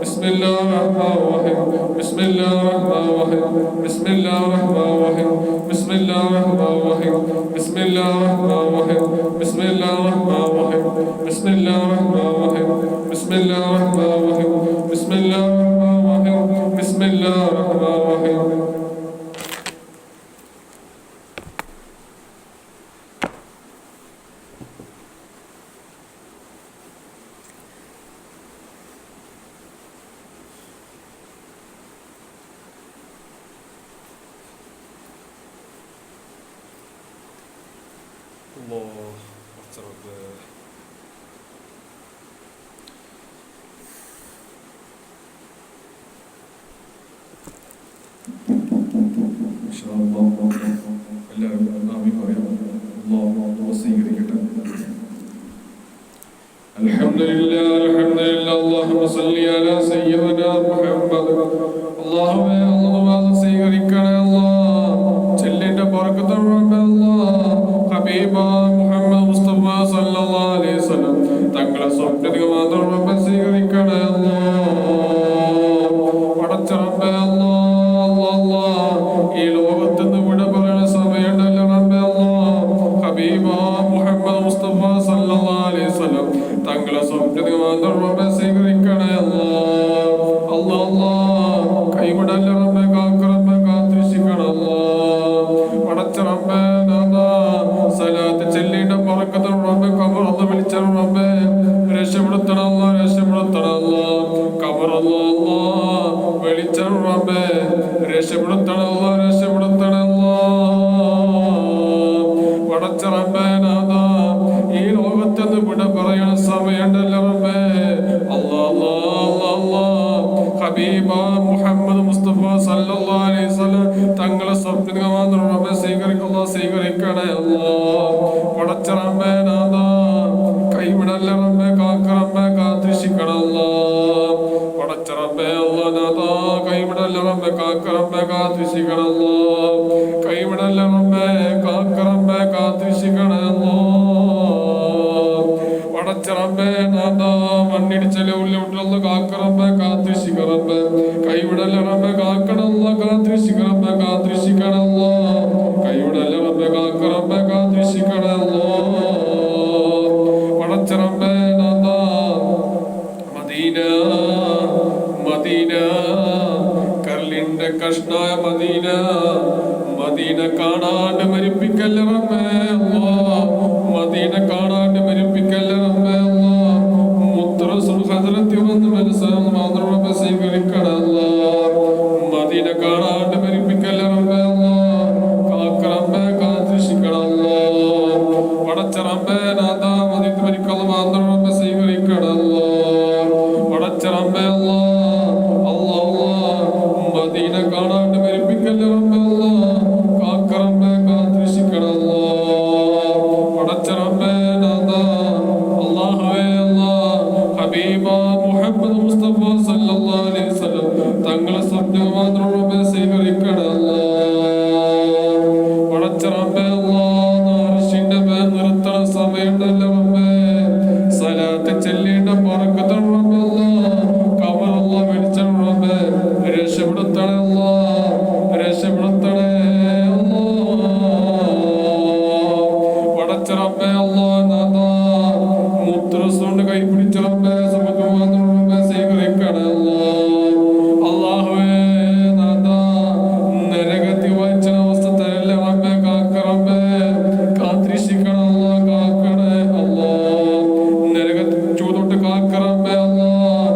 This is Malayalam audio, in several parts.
بسم الله الرحمن الرحيم بسم الله الرحمن الرحيم بسم الله الرحمن الرحيم بسم الله الرحمن الرحيم بسم الله الرحمن الرحيم بسم الله الرحمن الرحيم بسم الله الرحمن الرحيم بسم الله الرحمن الرحيم بسم الله الرحمن الرحيم بسم الله الرحمن الرحيم الله أكبر إن شاء الله എല്ലാവരും ആമീൻ പറയാം അല്ലാഹു സ്വീകരിക്കട്ടെ അൽഹംദുലില്ലാഹ് അൽഹംദുലില്ലാഹ് അല്ലാഹുമ്മ സ്വല്ലി അലാ സയ്യിദിനാ മുഹമ്മദ് അല്ലാഹുവേ അല്ലാഹു സ്വീകരിക്കണേ അല്ലാഹ് ചെല്ലിന്റെ ബർക്കത്തുള്ള അല്ലാഹ് ഹബീബ മുഹമ്മദ് മുസ്തഫ സല്ലല്ലാഹു അലൈഹി വസല്ലം തങ്ങളെ സ്വപ്നത്തിൽ മാത്രം റബ്ബ് സ്വീകരിക്കണേ അല്ലാഹ് പടച്ച റബ്ബേ ഈ ലോകത്ത് നിന്ന് വിട പറയുന്ന സമയമുണ്ടല്ലോ റബ്ബേ അല്ലാഹ് ഹബീബ മുഹമ്മദ് മുസ്തഫ സല്ലല്ലാഹു അലൈഹി വസല്ലം തങ്ങളെ സ്വപ്നത്തിൽ മാത്രം റബ്ബ് സ്വീകരിക്കണേ അല്ലാഹ് അല്ലാഹ് കൈവിടല്ല റബ്ബേ കാക്കറബ്ബേ കാത്തിരക്ഷിക്കണം അല്ലാഹ് പടച്ച റബ്ബേ സലാത്ത് ചെല്ലിന്റെ ബർക്കത്തുൽ റബ്ബേ ഖബർ അല്ലാഹ് വിളിച്ച റബ്ബേ രക്ഷപ്പെടുത്തണം അല്ലാഹ് രക്ഷപ്പെടുത്തണം അല്ലാഹ് ഖബർ അല്ലാഹ് വിളിച്ച റബ്ബേ രക്ഷപ്പെടുത്തണം അല്ലാഹ് രക്ഷപ്പെടുത്തണം അല്ലാഹ് പടച്ച റബ്ബേ നാഥാ ഈ ലോകത്ത് നിന്ന് വിട പറയണ സമയമുണ്ടല്ലോ റബ്ബേ അല്ലാഹ് ഹബീബ മുഹമ്മദ് മുസ്തഫ സല്ലല്ലാഹു അലൈഹി വസല്ലം തങ്ങളെ സ്വപ്നത്തിൽ മാത്രം റബ്ബേ സ്വീകരിക്കണേ അല്ലാഹ് പടച്ച റബ്ബേ നാഥാ കൈവിടല്ല റബ്ബേ കാക്ക റബ്ബേ കാത്തിരക്ഷിക്കണം അല്ലാഹ് പടച്ച റബ്ബേ അല്ലാഹ് നാഥാ കൈവിടല്ല റബ്ബേ കാക്ക റബ്ബേ കാത്തിരക്ഷിക്കണം അല്ലാഹ് കൈവിടല്ല റബ്ബേ കാക്ക റബ്ബേ കാത്തിരക്ഷിക്കണം അല്ലാഹ് പടച്ച റബ്ബേ നാഥാ മണ്ണിടിച്ചലെ ഉള്ളിവിട്ടുള്ള കാക്ക റബ്ബേ കാത്തിരക്ഷിക്കണം റബ്ബേ കൈവിടല്ല റബ്ബേ കാക്കണം അല്ലാഹ് കാത്തിരക്ഷിക്കണം റബ്ബേ കാത്തിരക്ഷിക്കണം അല്ലാഹ് കൈവിടല്ല റബ്ബേ കാക്ക റബ്ബേ കാത്തിരക്ഷിക്കണം അല്ലാഹ് പടച്ച റബ്ബേ നാഥാ മദീന മദീന കല്ലിന്റെ കഷ്ണായ മദീന മദീന കാണാണ്ട് മരിപ്പിക്കല്ല റബ്ബേ അല്ലാഹ് മദീന കാണാണ്ട് മരിപ്പിക്കല്ല റബ്ബേ അല്ലാഹ് മുത്തറസുൽ ഹദ്റത്തി വന്ന് മനസ്സാണ് മാത്രം റബ്ബേ സ്വീകരിക്കണം അല്ലാഹ് മദീന കാണാണ്ട് മരിപ്പിക്കല്ല റബ്ബേ അല്ലാഹ് കാക്ക റബ്ബേ കാത്തിരക്ഷിക്കണം അല്ലാഹ് പടച്ച റബ്ബേ നാഥാ മദീന മരിക്കല്ല മാത്രം റബ്ബേ സ്വീകരിക്കണം അല്ലാഹ് പടച്ച റബ്ബേ മദീന കാണാണ്ട് മരിപ്പിക്കല്ല റബ്ബേ അല്ലാഹ് കാക്ക റബ്ബേ കാത്തിരക്ഷിക്കണം അല്ലാഹ് പടച്ച റബ്ബേ നാഥാ അല്ലാഹുവേ അല്ലാഹ് ഹബീബ മുഹമ്മദ് മുസ്തഫ സല്ലല്ലാഹു അലൈഹി വസല്ലം തങ്ങളെ സ്വപ്നം മാത്രം റബ്ബേ സ്വീകരിക്കണം അല്ലാഹ് പടച്ച റബ്ബേ അല്ലാഹ് അർശിന്റെ മേൽ നിർത്തണ സമയമുണ്ടല്ലോ റബ്ബേ സലാത്ത് ചെല്ലേണ്ട ബർക്കത്തുൽ റബ്ബേ അല്ലാഹ് ഖബർ അല്ലാഹ് വിളിച്ചണം റബ്ബേ രക്ഷപ്പെടുത്തണേ അല്ലാഹ് രക്ഷപ്പെടുത്തണേ അല്ലാഹ് പടച്ച റബ്ബേ അല്ലാഹ് നാഥാ മുത്തറസുകൊണ്ട് കൈ പിടിച്ച റബ്ബേ സുബ്ഹാനഹു റബ്ബേ സ്വീകരിക്കണേ അല്ലാഹ് അല്ലാഹുവേ നാഥാ നരകത്തിൽ വച്ച അവസ്ഥ തരല്ലേ റബ്ബേ കാക്ക റബ്ബേ കാത്തിരക്ഷിക്കണം അല്ലാഹ് കാക്കണേ അല്ലാഹ് നരകത്തിൽ ചൂടോട്ട് കാക്ക റബ്ബേ അല്ലാഹ്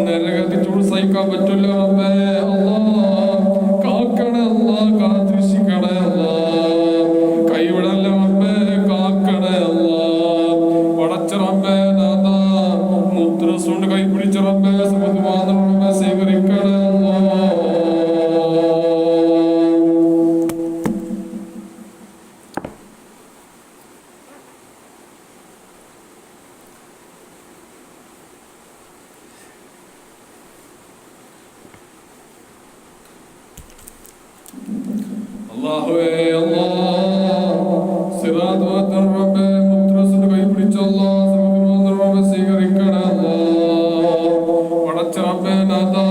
നരകത്തിൽ ചൂട് സഹിക്കാൻ പറ്റില്ല റബ്ബേ അല്ലാഹ് കാക്കണേ അല്ലാഹ് കാത്തിരക്ഷിക്കണേ അല്ലാഹ് കൈവിടല്ല റബ്ബേ കാക്കണേ അല്ലാഹ് പടച്ച റബ്ബേ നാഥാ മുത്തറസുകൊണ്ട് കൈ പിടിച്ച റബ്ബേ സുബ്ഹാനഹു റബ്ബേ സ്വീകരിക്കണേ അല്ലാഹ് അല്ലാഹുവേ അല്ലാഹ് സിറാത്ത് വത്തർ റബ്ബേ മുത്തറസുകൊണ്ട് കൈ പിടിച്ച അല്ലാഹ് സുബ്ഹാനഹു റബ്ബേ സ്വീകരിക്കണേ അല്ലാഹ് പടച്ച റബ്ബേ നാഥാ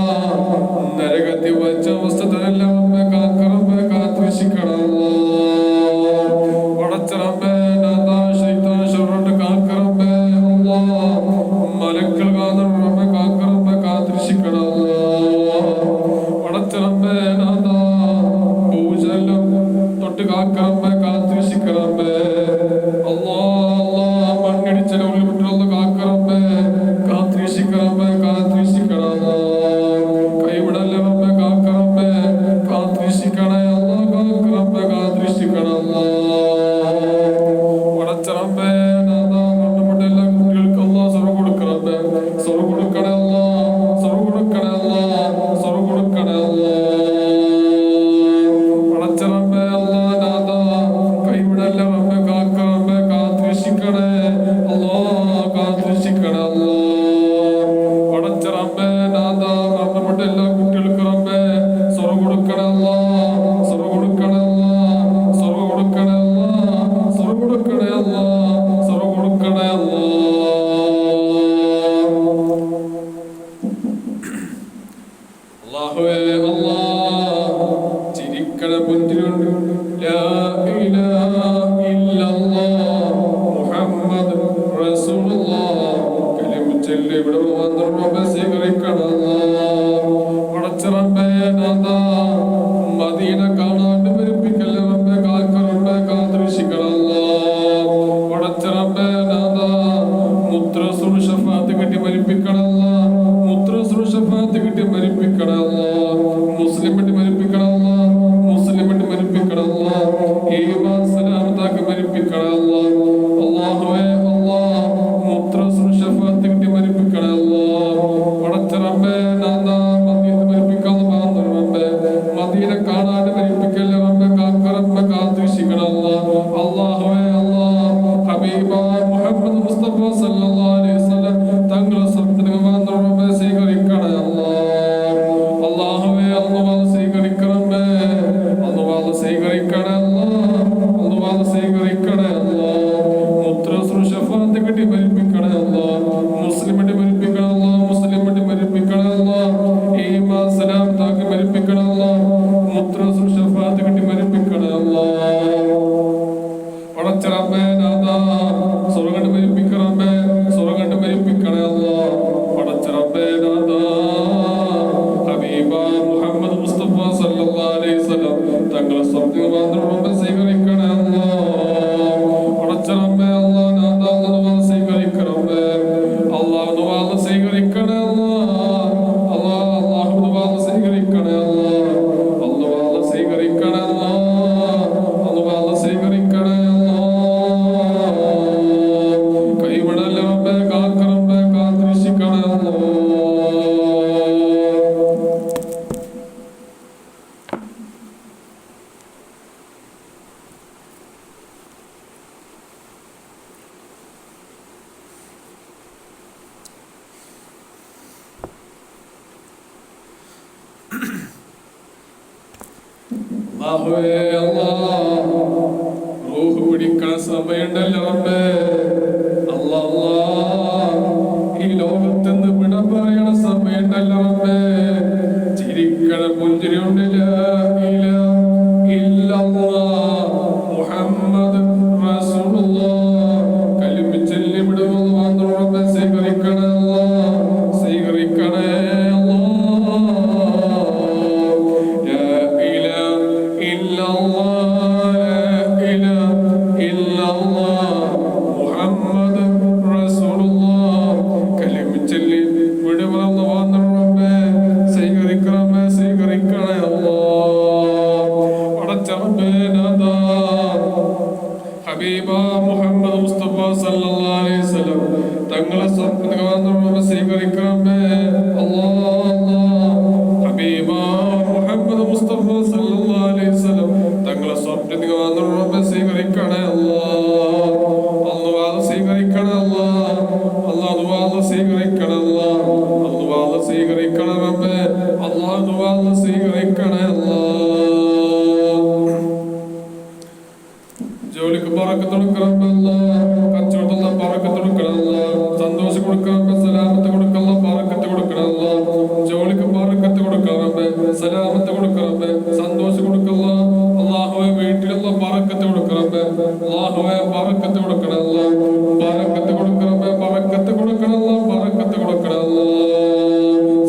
ഹബീബ മുഹമ്മദ് മുസ്തഫ സല്ലല്ലാഹു അലൈഹി വസല്ലം തങ്ങളെ സ്വപ്നങ്ങളെ സ്വീകരിക്കണേ അല്ലാഹുവേ അല്ലാഹു സ്വീകരിക്കണമേ അല്ലാഹു സ്വീകരിക്കണേ അല്ലാഹു സ്വീകരിക്കണേ മുത്ര ഷഫാഅത്ത് കിട്ടി മരിപ്പിക്കണേ മുസ്ലിമിനെ മരിപ്പിക്കണേ മുസ്ലിമിനെ മരിപ്പിക്കണേ ഈമാൻ സലാം താക്കി മരിപ്പിക്കണേ മുത്ര ഷഫാഅത്ത് കിട്ടി മരിപ്പിക്കണേ പടച്ചറബേ നാദാ സ്വർഗ്ഗം മരിപ്പിക്കണമേ സ്വർഗ്ഗം മരിപ്പിക്കണേ പടച്ചറബേ നാദാ ഹബീബ മുഹമ്മദ് മുസ്തഫ സല്ലല്ലാഹു അലൈഹി വസല്ലം തങ്ങളെ സ്വപ്നവാദം സ്വീകരിക്കണേ പടച്ചറബേ അല്ലാഹ് നാദാ അല്ലാഹു സ്വീകരിക്കണമേ അല്ലാഹു സ്വീകരിക്കണേ അല്ലാഹു സ്വീകരിക്കണേ അല്ലാഹു സ്വീകരിക്കണേ അല്ലാഹു സ്വീകരിക്കണേ കൈവിടലേ കാക്കറമ്പേ കാത്തിരക്ഷിക്കണേ അല്ലാഹുവേ അല്ലാഹ് റൂഹ് പിടിക്കണ സമയമുണ്ടല്ലോ റബ്ബേ അല്ലാഹ് ഈ ലോകത്തുനിന്ന് വിട പറയണ സമയമുണ്ടല്ലോ റബ്ബേ ചിരിക്കണ പുഞ്ചിരിയുണ്ട് ലാ ഇലാഹ ഇല്ലല്ലാഹ് മുഹമ്മദ് റസൂലുള്ളാഹ് കലിമ ചൊല്ലി വിടുവോ റബ്ബേ സ്വീകരിക്കണേ സ്വീകരിക്കണേ ഹബീബ മുഹമ്മദ് മുസ്തഫ സല്ലല്ലാഹു അലൈഹി വസല്ലം തങ്ങളെ സ്വപ്നവാദം സ്വീകരിക്കണമേ അല്ലാഹ് ഹബീബ മുഹമ്മദ് മുസ്തഫ സല്ലല്ലാഹു അലൈഹി വസല്ലം തങ്ങളെ സ്വപ്നവാദം സ്വീകരിക്കണേ അല്ലാഹ് സ്വീകരിക്കണേ അല്ലാഹ് സ്വീകരിക്കണേ അല്ലാഹ് സ്വീകരിക്കണേ റബ്ബേ അല്ലാഹ് സ്വീകരിക്കണേ ജോലിക്ക് പറക്കത്ത് കൊടുക്കണമല്ല കച്ചവടത്തുള്ള പറക്കത്ത് കൊടുക്കണമല്ല സന്തോഷം കൊടുക്കണമേ സലാമത്ത് കൊടുക്കണ പറക്കത്ത് കൊടുക്കണമല്ല ജോലിക്ക് പറക്കത്ത് കൊടുക്കണമേ സലാമത്ത് കൊടുക്കണമേ സന്തോഷം കൊടുക്കണ അല്ലാഹുവേ വീട്ടിലുള്ള പറക്കത്ത് കൊടുക്കണമേ അല്ലാഹുവേ പറക്കത്ത് കൊടുക്കണമല്ല പറക്കത്ത് കൊടുക്കണമേ പറക്കത്ത് കൊടുക്കണമല്ല പറക്കത്ത് കൊടുക്കണമല്ല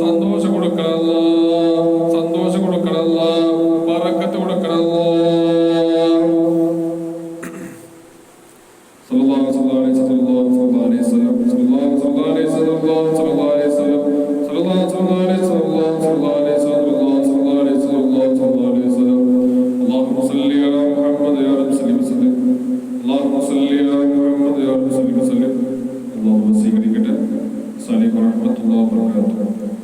സന്തോഷം കൊടുക്കണമല്ല സന്തോഷം കൊടുക്കണമല്ല പറക്കത്ത് കൊടുക്കണമല്ല Assalamualaikum warahmatullahi wabarakatuh.